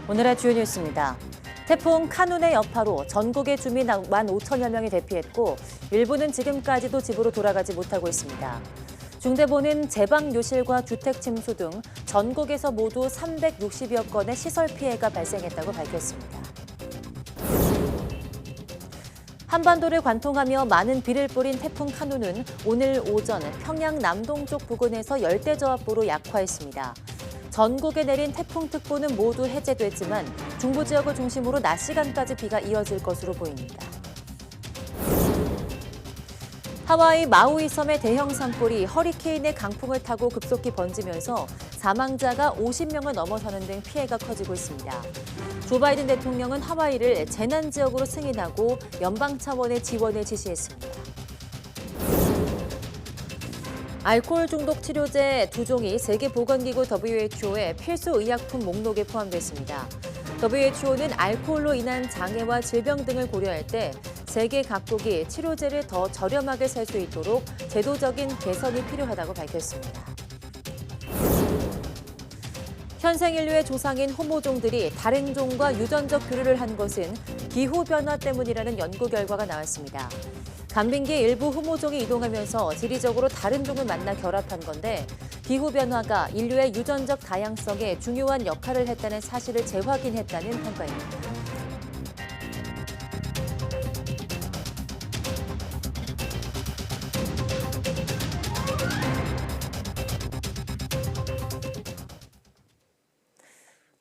오늘의 주요 뉴스입니다. 태풍 카눈의 여파로 전국의 주민 15,000여 명이 대피했고 일부는 지금까지도 집으로 돌아가지 못하고 있습니다. 중대본은 제방요실과 주택 침수 등 전국에서 모두 360여 건의 시설 피해가 발생했다고 밝혔습니다. 한반도를 관통하며 많은 비를 뿌린 태풍 카눈은 오늘 오전 평양 남동쪽 부근에서 열대저압부로 약화했습니다. 전국에 내린 태풍특보는 모두 해제됐지만 중부 지역을 중심으로 낮 시간까지 비가 이어질 것으로 보입니다. 하와이 마우이 섬의 대형 산불이 허리케인의 강풍을 타고 급속히 번지면서 사망자가 50명을 넘어서는 등 피해가 커지고 있습니다. 조 바이든 대통령은 하와이를 재난지역으로 승인하고 연방 차원의 지원을 지시했습니다. 알코올 중독 치료제 2종이 세계보건기구 WHO의 필수 의약품 목록에 포함됐습니다. WHO는 알코올로 인한 장애와 질병 등을 고려할 때 세계 각국이 치료제를 더 저렴하게 살 수 있도록 제도적인 개선이 필요하다고 밝혔습니다. 현생 인류의 조상인 호모종들이 다른 종과 유전적 교류를 한 것은 기후변화 때문이라는 연구 결과가 나왔습니다. 간빙기의 일부 호모종이 이동하면서 지리적으로 다른 종을 만나 결합한 건데 기후변화가 인류의 유전적 다양성에 중요한 역할을 했다는 사실을 재확인했다는 평가입니다.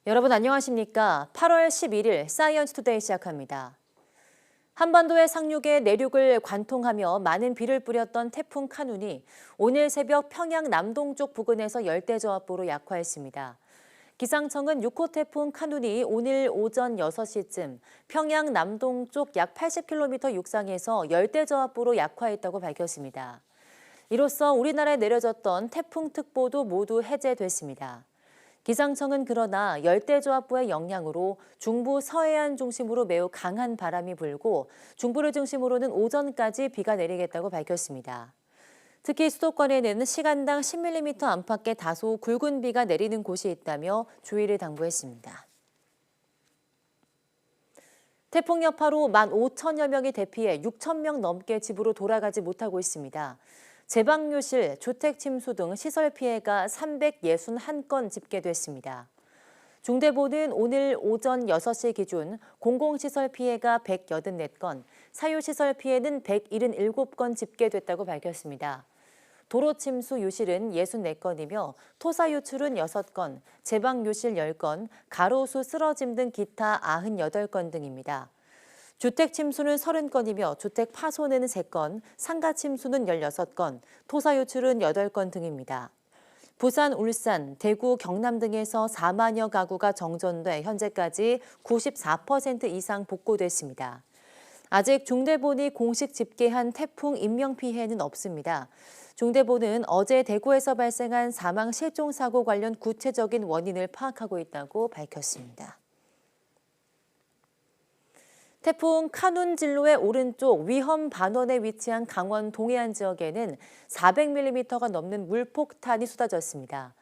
여러분 안녕하십니까? 8월 11일 사이언스 투데이 시작합니다. 한반도의 상륙에 내륙을 관통하며 많은 비를 뿌렸던 태풍 카눈이 오늘 새벽 평양 남동쪽 부근에서 열대저압부로 약화했습니다. 기상청은 6호 태풍 카눈이 오늘 오전 6시쯤 평양 남동쪽 약 80km 육상에서 열대저압부로 약화했다고 밝혔습니다. 이로써 우리나라에 내려졌던 태풍특보도 모두 해제됐습니다. 기상청은 그러나 열대저압부의 영향으로 중부 서해안 중심으로 매우 강한 바람이 불고 중부를 중심으로는 오전까지 비가 내리겠다고 밝혔습니다. 특히 수도권에는 시간당 10mm 안팎의 다소 굵은 비가 내리는 곳이 있다며 주의를 당부했습니다. 태풍 여파로 15,000여 명이 대피해 6,000명 넘게 집으로 돌아가지 못하고 있습니다. 제방요실, 주택 침수 등 시설 피해가 361건 집계됐습니다. 중대본은 오늘 오전 6시 기준 공공시설 피해가 184건, 사유시설 피해는 177건 집계됐다고 밝혔습니다. 도로 침수 유실은 64건이며 토사 유출은 6건, 제방요실 10건, 가로수 쓰러짐 등 기타 98건 등입니다. 주택 침수는 30건이며 주택 파손은 3건, 상가 침수는 16건, 토사 유출은 8건 등입니다. 부산, 울산, 대구, 경남 등에서 4만여 가구가 정전돼 현재까지 94% 이상 복구됐습니다. 아직 중대본이 공식 집계한 태풍 인명피해는 없습니다. 중대본은 어제 대구에서 발생한 사망 실종 사고 관련 구체적인 원인을 파악하고 있다고 밝혔습니다. 태풍 카눈 진로의 오른쪽 위험 반원에 위치한 강원 동해안 지역에는 400mm가 넘는 물폭탄이 쏟아졌습니다.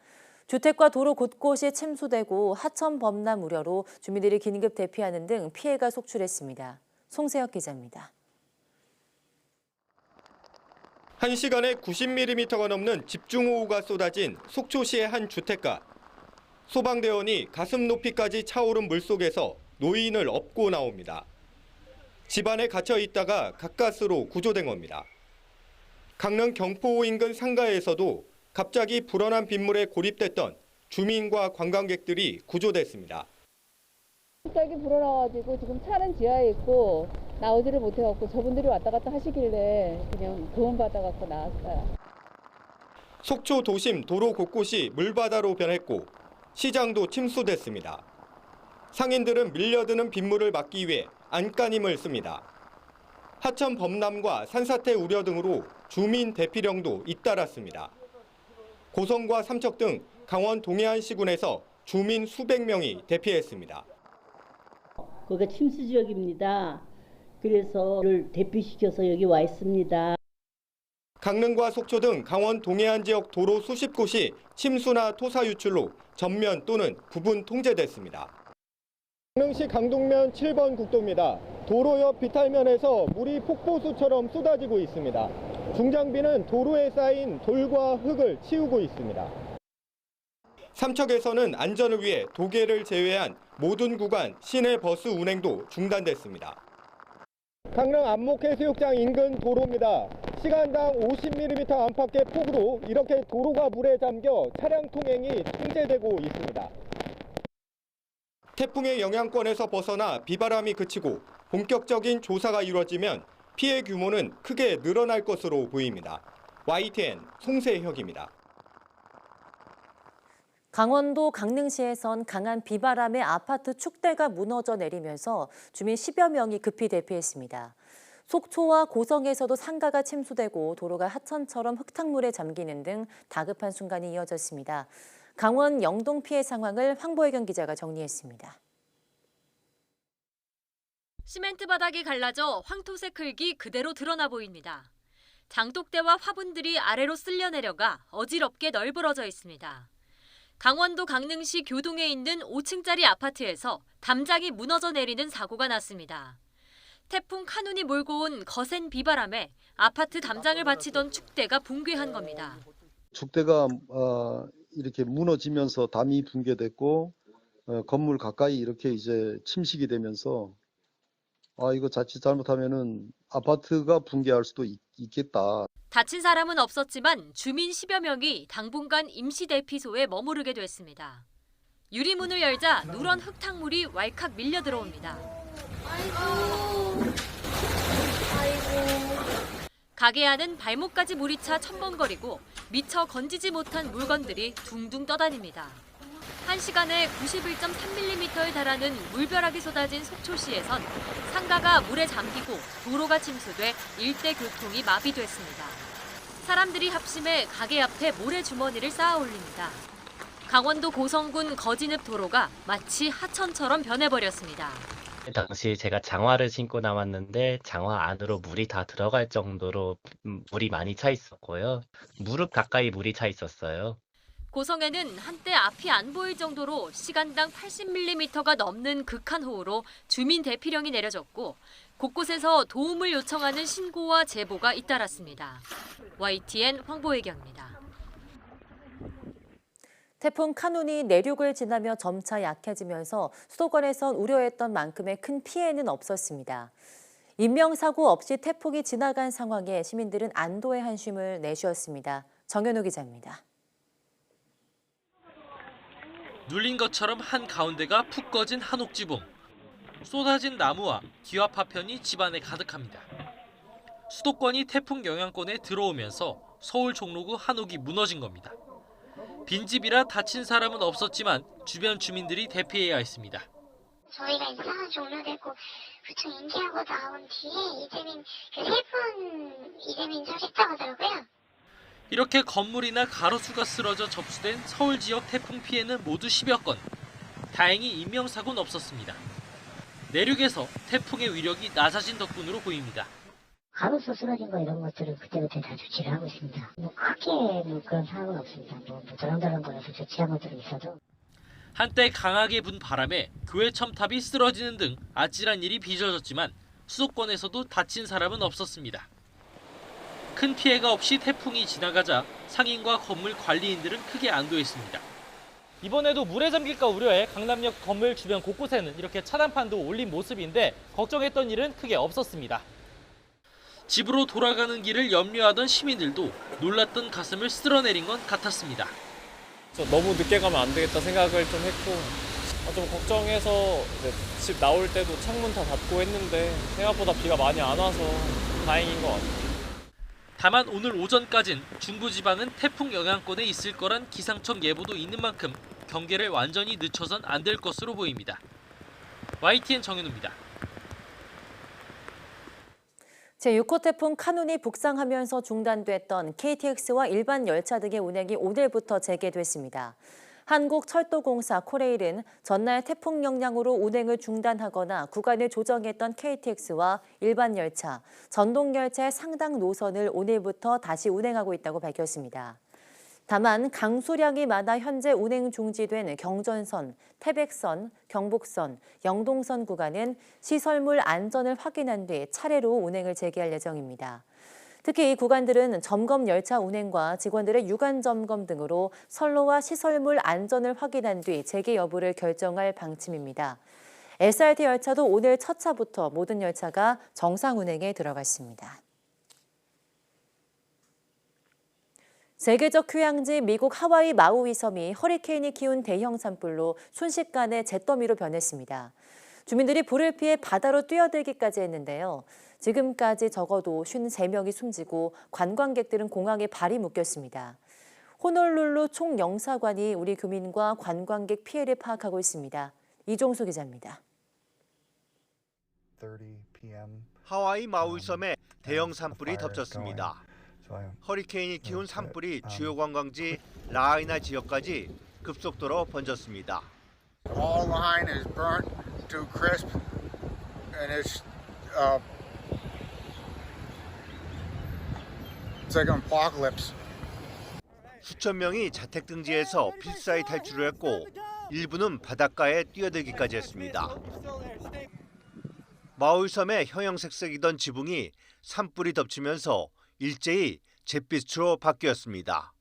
주택과 도로 곳곳이 침수되고 하천 범람 우려로 주민들이 긴급 대피하는 등 피해가 속출했습니다. 송세혁 기자입니다. 1시간에 90mm가 넘는 집중호우가 쏟아진 속초시의 한 주택가. 소방대원이 가슴 높이까지 차오른 물속에서 노인을 업고 나옵니다. 집안에 갇혀 있다가 가까스로 구조된 겁니다. 강릉 경포호 인근 상가에서도 갑자기 불어난 빗물에 고립됐던 주민과 관광객들이 구조됐습니다. 갑자기 불어나가지고 지금 차는 지하에 있고 나오지를 못해갖고 저분들이 왔다 갔다 하시길래 그냥 도움받아갖고 나왔어요. 속초 도심 도로 곳곳이 물바다로 변했고 시장도 침수됐습니다. 상인들은 밀려드는 빗물을 막기 위해 안간힘을 씁니다. 하천 범람과 산사태 우려 등으로 주민 대피령도 잇따랐습니다. 고성과 삼척 등 강원 동해안 시군에서 주민 수백 명이 대피했습니다. 거기가 침수 지역입니다. 그래서 를 대피시켜서 여기 와 있습니다. 강릉과 속초 등 강원 동해안 지역 도로 수십 곳이 침수나 토사 유출로 전면 또는 부분 통제됐습니다. 강릉시 강동면 7번 국도입니다. 도로 옆 비탈면에서 물이 폭포수처럼 쏟아지고 있습니다. 중장비는 도로에 쌓인 돌과 흙을 치우고 있습니다. 삼척에서는 안전을 위해 도계를 제외한 모든 구간 시내 버스 운행도 중단됐습니다. 강릉 안목해수욕장 인근 도로입니다. 시간당 50mm 안팎의 폭우로 이렇게 도로가 물에 잠겨 차량 통행이 통제되고 있습니다. 태풍의 영향권에서 벗어나 비바람이 그치고 본격적인 조사가 이루어지면 피해 규모는 크게 늘어날 것으로 보입니다. YTN 송세혁입니다. 강원도 강릉시에선 강한 비바람에 아파트 축대가 무너져 내리면서 주민 10여 명이 급히 대피했습니다. 속초와 고성에서도 상가가 침수되고 도로가 하천처럼 흙탕물에 잠기는 등 다급한 순간이 이어졌습니다. 강원 영동 피해 상황을 황보혜경 기자가 정리했습니다. 시멘트 바닥이 갈라져 황토색 흙이 그대로 드러나 보입니다. 장독대와 화분들이 아래로 쓸려 내려가 어지럽게 널브러져 있습니다. 강원도 강릉시 교동에 있는 5층짜리 아파트에서 담장이 무너져 내리는 사고가 났습니다. 태풍 카눈이 몰고 온 거센 비바람에 아파트 담장을 받치던 축대가 붕괴한 겁니다. 축대가 이렇게 무너지면서 담이 붕괴됐고 건물 가까이 이렇게 이제 침식이 되면서 이거 자칫 잘못하면은 아파트가 붕괴할 수도 있겠다. 다친 사람은 없었지만 주민 10여 명이 당분간 임시대피소에 머무르게 됐습니다. 유리문을 열자 누런 흙탕물이 왈칵 밀려 들어옵니다. 가게 안은 발목까지 물이 차 첨벙거리고 미처 건지지 못한 물건들이 둥둥 떠다닙니다. 1시간에 91.3mm에 달하는 물벼락이 쏟아진 속초시에선 상가가 물에 잠기고 도로가 침수돼 일대 교통이 마비됐습니다. 사람들이 합심해 가게 앞에 모래주머니를 쌓아 올립니다. 강원도 고성군 거진읍 도로가 마치 하천처럼 변해버렸습니다. 당시 제가 장화를 신고 나왔는데 장화 안으로 물이 다 들어갈 정도로 물이 많이 차 있었고요. 무릎 가까이 물이 차 있었어요. 고성에는 한때 앞이 안 보일 정도로 시간당 80mm가 넘는 극한호우로 주민 대피령이 내려졌고 곳곳에서 도움을 요청하는 신고와 제보가 잇따랐습니다. YTN 황보혜경입니다. 태풍 카눈이 내륙을 지나며 점차 약해지면서 수도권에선 우려했던 만큼의 큰 피해는 없었습니다. 인명사고 없이 태풍이 지나간 상황에 시민들은 안도의 한숨을 내쉬었습니다. 정현우 기자입니다. 눌린 것처럼 한가운데가 푹 꺼진 한옥지붕. 쏟아진 나무와 기와 파편이 집안에 가득합니다. 수도권이 태풍 영향권에 들어오면서 서울 종로구 한옥이 무너진 겁니다. 빈집이라 다친 사람은 없었지만 주변 주민들이 대피해야 했습니다. 저희가 이사가 종료되고 구청 인계하고 나온 뒤에 이재민 소식자가 하더라고요. 이렇게 건물이나 가로수가 쓰러져 접수된 서울 지역 태풍 피해는 모두 10여 건. 다행히 인명사고는 없었습니다. 내륙에서 태풍의 위력이 낮아진 덕분으로 보입니다. 가로수 쓰러진 거 이런 것들을 그때부터 다 조치를 하고 있습니다. 크게 그런 상황은 없습니다. 덜렁덜렁 거려서 조치한 것들은 있어도. 한때 강하게 분 바람에 교회 첨탑이 쓰러지는 등 아찔한 일이 빚어졌지만 수도권에서도 다친 사람은 없었습니다. 큰 피해가 없이 태풍이 지나가자 상인과 건물 관리인들은 크게 안도했습니다. 이번에도 물에 잠길까 우려해 강남역 건물 주변 곳곳에는 이렇게 차단판도 올린 모습인데 걱정했던 일은 크게 없었습니다. 집으로 돌아가는 길을 염려하던 시민들도 놀랐던 가슴을 쓸어내린 건 같았습니다. 너무 늦게 가면 안 되겠다 생각을 좀 했고 좀 걱정해서 집 나올 때도 창문 다 닫고 했는데 생각보다 비가 많이 안 와서 다행인 것 같아요. 다만 오늘 오전까진 중부지방은 태풍 영향권에 있을 거란 기상청 예보도 있는 만큼 경계를 완전히 늦춰선 안 될 것으로 보입니다. YTN 정현우입니다. 제6호 태풍 카눈이 북상하면서 중단됐던 KTX와 일반 열차 등의 운행이 오늘부터 재개됐습니다. 한국철도공사 코레일은 전날 태풍 영향으로 운행을 중단하거나 구간을 조정했던 KTX와 일반 열차, 전동열차의 상당 노선을 오늘부터 다시 운행하고 있다고 밝혔습니다. 다만 강수량이 많아 현재 운행 중지된 경전선, 태백선, 경북선, 영동선 구간은 시설물 안전을 확인한 뒤 차례로 운행을 재개할 예정입니다. 특히 이 구간들은 점검 열차 운행과 직원들의 유관 점검 등으로 선로와 시설물 안전을 확인한 뒤 재개 여부를 결정할 방침입니다. SRT 열차도 오늘 첫 차부터 모든 열차가 정상 운행에 들어갔습니다. 세계적 휴양지 미국 하와이 마우이 섬이 허리케인이 키운 대형 산불로 순식간에 잿더미로 변했습니다. 주민들이 불을 피해 바다로 뛰어들기까지 했는데요. 지금까지 적어도 53명이 숨지고 관광객들은 공항에 발이 묶였습니다. 호놀룰루 총영사관이 우리 교민과 관광객 피해를 파악하고 있습니다. 이종수 기자입니다. 하와이 마우이 섬에 대형 산불이 덮쳤습니다. 허리케인이 키운 산불이 주요 관광지 라하이나 지역까지 급속도로 번졌습니다. All line is burnt to crisp, and it's like an apocalypse. 수천 명이 자택 등지에서 필사히 탈출을 했고 일부는 바닷가에 뛰어들기까지 했습니다. 마우이 섬의 형형색색이던 지붕이 산불이 덮치면서 일제히 잿빛으로 바뀌었습니다.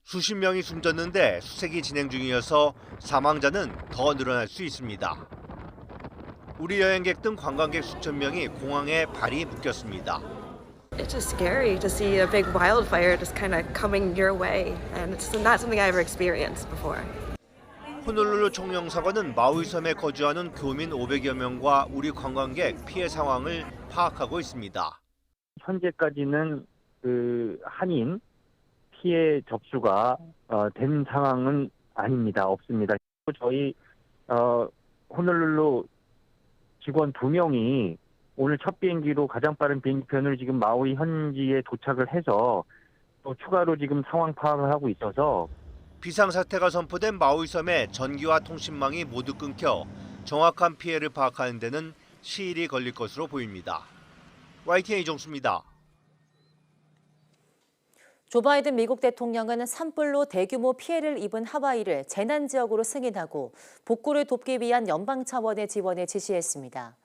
수십 명이 숨졌는데 수색이 진행 중이어서 사망자는 더 늘어날 수 있습니다. 우리 여행객 등 관광객 수천 명이 공항에 발이 묶였습니다. It's just scary to see a big wildfire just kind of coming your way, and it's not something I ever experienced before. 호놀룰루 총영사관은 마우이 섬에 거주하는 교민 500여 명과 우리 관광객 피해 상황을 파악하고 있습니다. 현재까지는 한인 피해 접수가 된 상황은 아닙니다. 없습니다. 저희 호놀룰루 직원 2명이 오늘 첫 비행기로 가장 빠른 비행기편으로 지금 마우이 현지에 도착을 해서 또 추가로 지금 상황 파악을 하고 있어서 비상사태가 선포된 마우이 섬의 전기와 통신망이 모두 끊겨 정확한 피해를 파악하는 데는 시일이 걸릴 것으로 보입니다. YTN 이종수입니다. 조 바이든 미국 대통령은 산불로 대규모 피해를 입은 하와이를 재난 지역으로 승인하고 복구를 돕기 위한 연방 차원의 지원을 지시했습니다.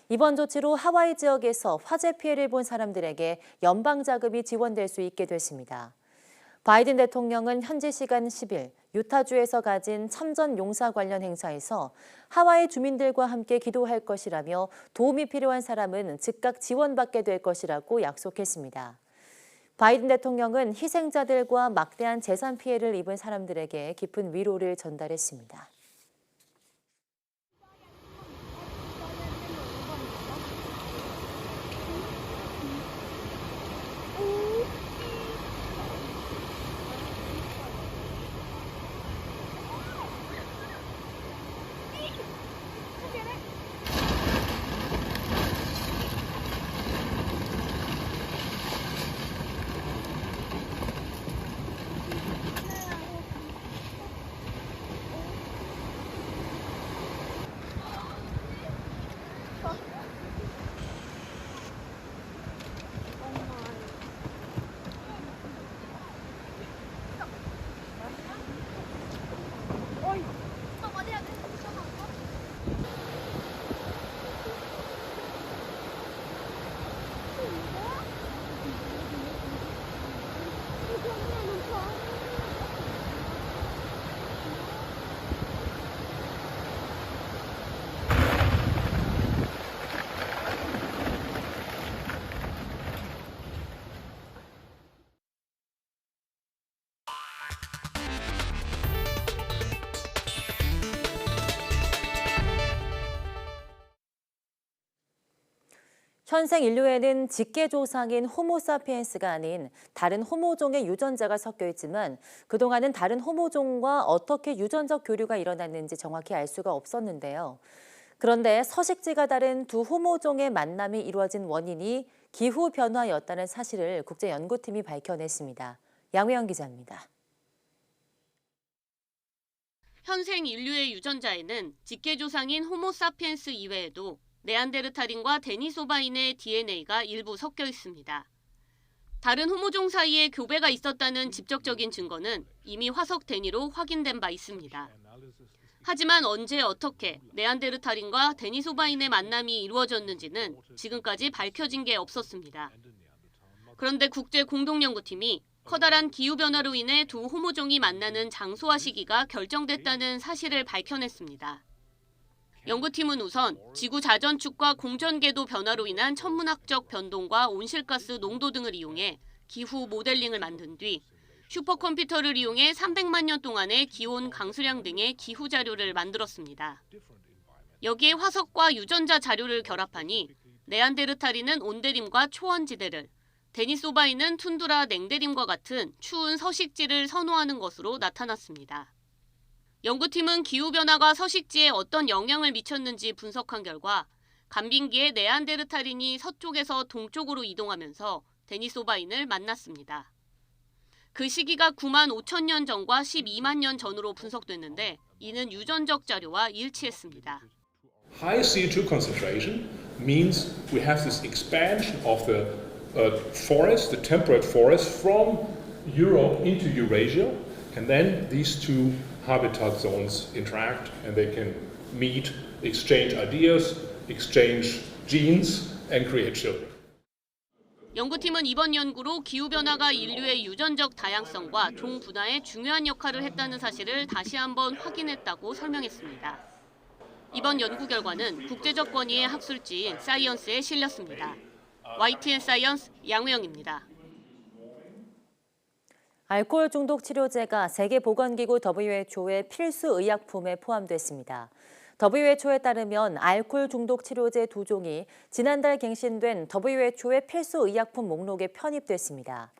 이번 조치로 하와이 지역에서 화재 피해를 본 사람들에게 연방 자금이 지원될 수 있게 됐습니다. 바이든 대통령은 현지 시간 10일 유타주에서 가진 참전 용사 관련 행사에서 하와이 주민들과 함께 기도할 것이라며 도움이 필요한 사람은 즉각 지원받게 될 것이라고 약속했습니다. 바이든 대통령은 희생자들과 막대한 재산 피해를 입은 사람들에게 깊은 위로를 전달했습니다. 현생 인류에는 직계조상인 호모사피엔스가 아닌 다른 호모종의 유전자가 섞여 있지만 그동안은 다른 호모종과 어떻게 유전적 교류가 일어났는지 정확히 알 수가 없었는데요. 그런데 서식지가 다른 두 호모종의 만남이 이루어진 원인이 기후변화였다는 사실을 국제연구팀이 밝혀냈습니다. 양우영 기자입니다. 현생 인류의 유전자에는 직계조상인 호모사피엔스 이외에도 네안데르탈인과 데니소바인의 DNA가 일부 섞여 있습니다. 다른 호모종 사이에 교배가 있었다는 직접적인 증거는 이미 화석 대니로 확인된 바 있습니다. 하지만 언제 어떻게 네안데르탈인과 데니소바인의 만남이 이루어졌는지는 지금까지 밝혀진 게 없었습니다. 그런데 국제공동연구팀이 커다란 기후변화로 인해 두 호모종이 만나는 장소와 시기가 결정됐다는 사실을 밝혀냈습니다. 연구팀은 우선 지구 자전축과 공전궤도 변화로 인한 천문학적 변동과 온실가스 농도 등을 이용해 기후 모델링을 만든 뒤 슈퍼컴퓨터를 이용해 300만 년 동안의 기온, 강수량 등의 기후 자료를 만들었습니다. 여기에 화석과 유전자 자료를 결합하니 네안데르탈인은 온대림과 초원지대를, 데니소바인은 툰드라 냉대림과 같은 추운 서식지를 선호하는 것으로 나타났습니다. 연구팀은 기후변화가 서식지에 어떤 영향을 미쳤는지 분석한 결과 간빙기에 네안데르탈인이 서쪽에서 동쪽으로 이동하면서 데니소바인을 만났습니다. 그 시기가 9만 5천 년 전과 12만 년 전으로 분석됐는데 이는 유전적 자료와 일치했습니다. High CO2 concentration means we have this expansion of the forest, the temperate forest from Europe into Eurasia, and then these two habitat zones interact and they can meet, exchange ideas, exchange genes, and create children. 연구팀은 이번 연구로 기후변화가 인류의 유전적 다양성과 종 분화에 중요한 역할을 했다는 사실을 다시 한번 확인했다고 설명했습니다. 이번 연구 결과는 국제적 권위의 학술지인 사이언스에 실렸습니다. YTN 사이언스 양우영입니다. 알코올 중독 치료제가 세계보건기구 WHO의 필수 의약품에 포함됐습니다. WHO에 따르면 알코올 중독 치료제 2종이 지난달 갱신된 WHO의 필수 의약품 목록에 편입됐습니다.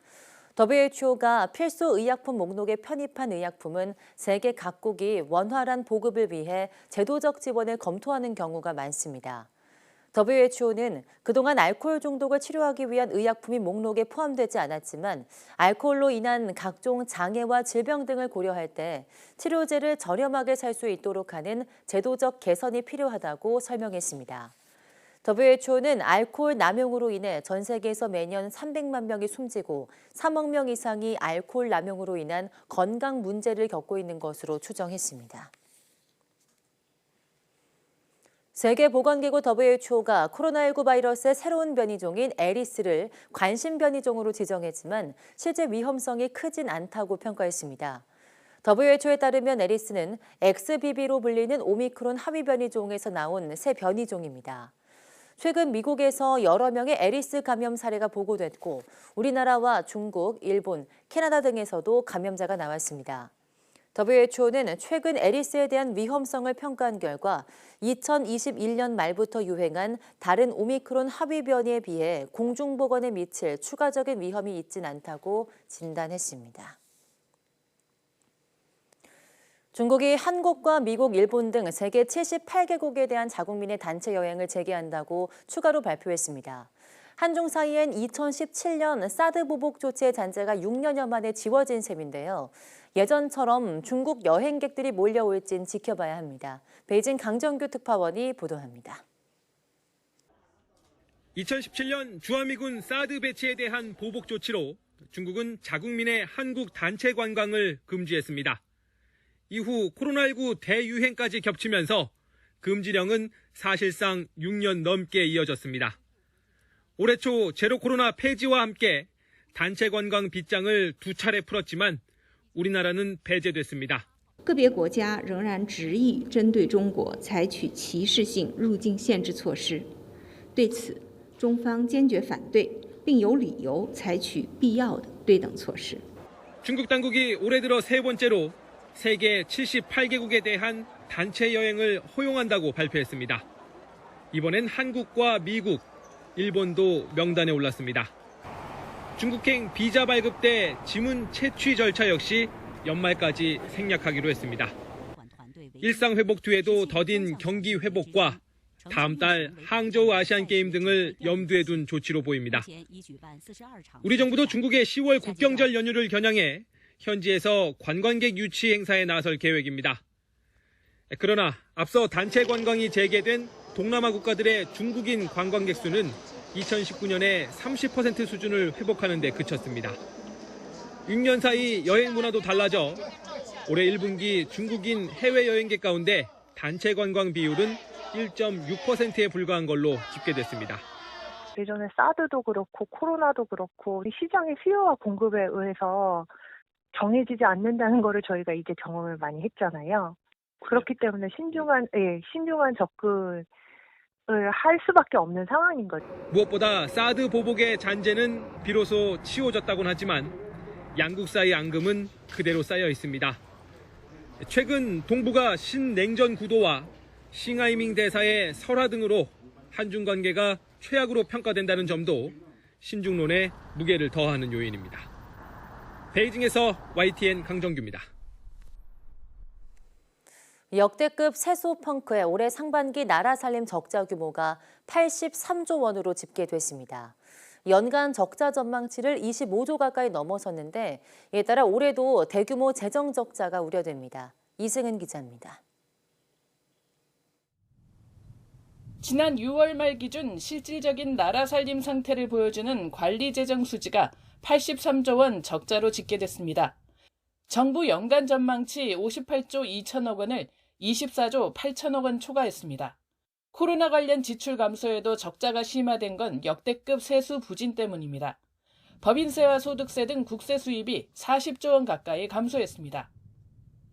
WHO가 필수 의약품 목록에 편입한 의약품은 세계 각국이 원활한 보급을 위해 제도적 지원을 검토하는 경우가 많습니다. WHO는 그동안 알코올 중독을 치료하기 위한 의약품이 목록에 포함되지 않았지만 알코올로 인한 각종 장애와 질병 등을 고려할 때 치료제를 저렴하게 살 수 있도록 하는 제도적 개선이 필요하다고 설명했습니다. WHO는 알코올 남용으로 인해 전 세계에서 매년 300만 명이 숨지고 3억 명 이상이 알코올 남용으로 인한 건강 문제를 겪고 있는 것으로 추정했습니다. 세계보건기구 WHO가 코로나19 바이러스의 새로운 변이종인 에리스를 관심 변이종으로 지정했지만 실제 위험성이 크진 않다고 평가했습니다. WHO에 따르면 에리스는 XBB로 불리는 오미크론 하위 변이종에서 나온 새 변이종입니다. 최근 미국에서 여러 명의 에리스 감염 사례가 보고됐고 우리나라와 중국, 일본, 캐나다 등에서도 감염자가 나왔습니다. WHO는 최근 에리스에 대한 위험성을 평가한 결과 2021년 말부터 유행한 다른 오미크론 하위 변이에 비해 공중보건에 미칠 추가적인 위험이 있진 않다고 진단했습니다. 중국이 한국과 미국, 일본 등 세계 78개국에 대한 자국민의 단체 여행을 재개한다고 추가로 발표했습니다. 한중 사이엔 2017년 사드 보복 조치의 잔재가 6년여 만에 지워진 셈인데요. 예전처럼 중국 여행객들이 몰려올진 지켜봐야 합니다. 베이징 강정규 특파원이 보도합니다. 2017년 주한미군 사드 배치에 대한 보복 조치로 중국은 자국민의 한국 단체 관광을 금지했습니다. 이후 코로나19 대유행까지 겹치면서 금지령은 사실상 6년 넘게 이어졌습니다. 올해 초 제로 코로나 폐지와 함께 단체 관광 빗장을 2차례 풀었지만 우리나라는 배제됐습니다. 个别国家仍然执意针对中国采取歧视性入境限制措施，对此中方坚决反对，并有理由采取必要的对等措施。 중국 당국이 올해 들어 세 번째로 세계 78개국에 대한 단체 여행을 허용한다고 발표했습니다. 이번엔 한국과 미국, 일본도 명단에 올랐습니다. 중국행 비자 발급 때 지문 채취 절차 역시 연말까지 생략하기로 했습니다. 일상 회복 뒤에도 더딘 경기 회복과 다음 달 항저우 아시안게임 등을 염두에 둔 조치로 보입니다. 우리 정부도 중국의 10월 국경절 연휴를 겨냥해 현지에서 관광객 유치 행사에 나설 계획입니다. 그러나 앞서 단체 관광이 재개된 동남아 국가들의 중국인 관광객 수는 2019년에 30% 수준을 회복하는 데 그쳤습니다. 6년 사이 여행 문화도 달라져 올해 1분기 중국인 해외여행객 가운데 단체 관광 비율은 1.6%에 불과한 걸로 집계됐습니다. 예전에 사드도 그렇고 코로나도 그렇고 시장의 수요와 공급에 의해서 정해지지 않는다는 거를 저희가 이제 경험을 많이 했잖아요. 그렇기 때문에 신중한 접근을 할 수밖에 없는 상황인 거죠. 무엇보다 사드 보복의 잔재는 비로소 치워졌다고는 하지만 양국 사이 앙금은 그대로 쌓여 있습니다. 최근 동북아 신냉전 구도와 싱하이밍 대사의 설화 등으로 한중 관계가 최악으로 평가된다는 점도 신중론에 무게를 더하는 요인입니다. 베이징에서 YTN 강정규입니다. 역대급 세수 펑크의 올해 상반기 나라 살림 적자 규모가 83조 원으로 집계됐습니다. 연간 적자 전망치를 25조 가까이 넘어섰는데 이에 따라 올해도 대규모 재정 적자가 우려됩니다. 이승은 기자입니다. 지난 6월 말 기준 실질적인 나라 살림 상태를 보여주는 관리 재정 수지가 83조 원 적자로 집계됐습니다. 정부 연간 전망치 58조 2천억 원을 24조 8천억 원 초과했습니다. 코로나 관련 지출 감소에도 적자가 심화된 건 역대급 세수 부진 때문입니다. 법인세와 소득세 등 국세 수입이 40조 원 가까이 감소했습니다.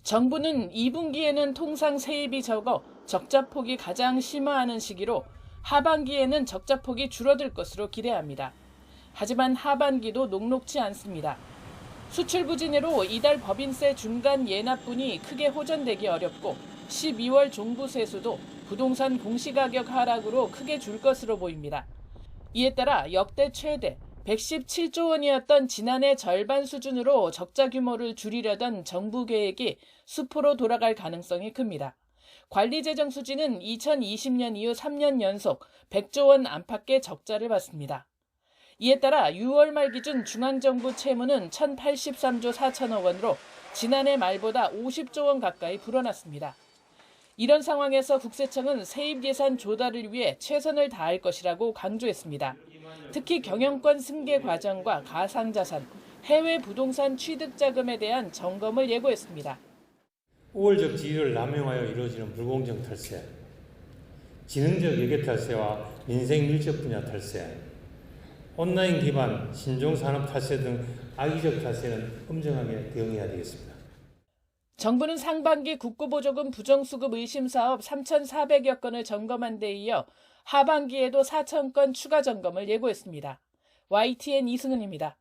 정부는 2분기에는 통상 세입이 적어 적자폭이 가장 심화하는 시기로 하반기에는 적자폭이 줄어들 것으로 기대합니다. 하지만 하반기도 녹록지 않습니다. 수출 부진으로 이달 법인세 중간 예납분이 크게 호전되기 어렵고 12월 종부세수도 부동산 공시가격 하락으로 크게 줄 것으로 보입니다. 이에 따라 역대 최대 117조 원이었던 지난해 절반 수준으로 적자 규모를 줄이려던 정부 계획이 수포로 돌아갈 가능성이 큽니다. 관리재정 수지는 2020년 이후 3년 연속 100조 원 안팎의 적자를 봤습니다. 이에 따라 6월 말 기준 중앙정부 채무는 1,083조 4천억 원으로 지난해 말보다 50조 원 가까이 불어났습니다. 이런 상황에서 국세청은 세입 예산 조달을 위해 최선을 다할 것이라고 강조했습니다. 특히 경영권 승계 과정과 가상자산, 해외 부동산 취득 자금에 대한 점검을 예고했습니다. 우월적 지위를 남용하여 이루어지는 불공정 탈세, 지능적 예계 탈세와 민생 밀접 분야 탈세, 온라인 기반 신종산업 탈세 등 악의적 탈세는 엄정하게 대응해야 되겠습니다. 정부는 상반기 국고보조금 부정수급 의심 사업 3,400여 건을 점검한 데 이어 하반기에도 4,000건 추가 점검을 예고했습니다. YTN 이승은입니다.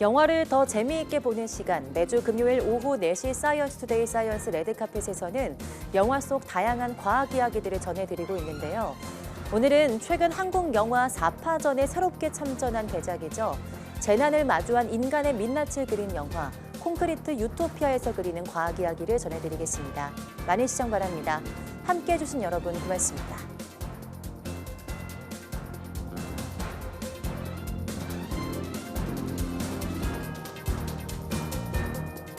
영화를 더 재미있게 보는 시간, 매주 금요일 오후 4시 사이언스 투데이 사이언스 레드카펫에서는 영화 속 다양한 과학 이야기들을 전해드리고 있는데요. 오늘은 최근 한국 영화 4파전에 새롭게 참전한 대작이죠. 재난을 마주한 인간의 민낯을 그린 영화 콘크리트 유토피아에서 그리는 과학 이야기를 전해드리겠습니다. 많은 시청 바랍니다. 함께해 주신 여러분 고맙습니다.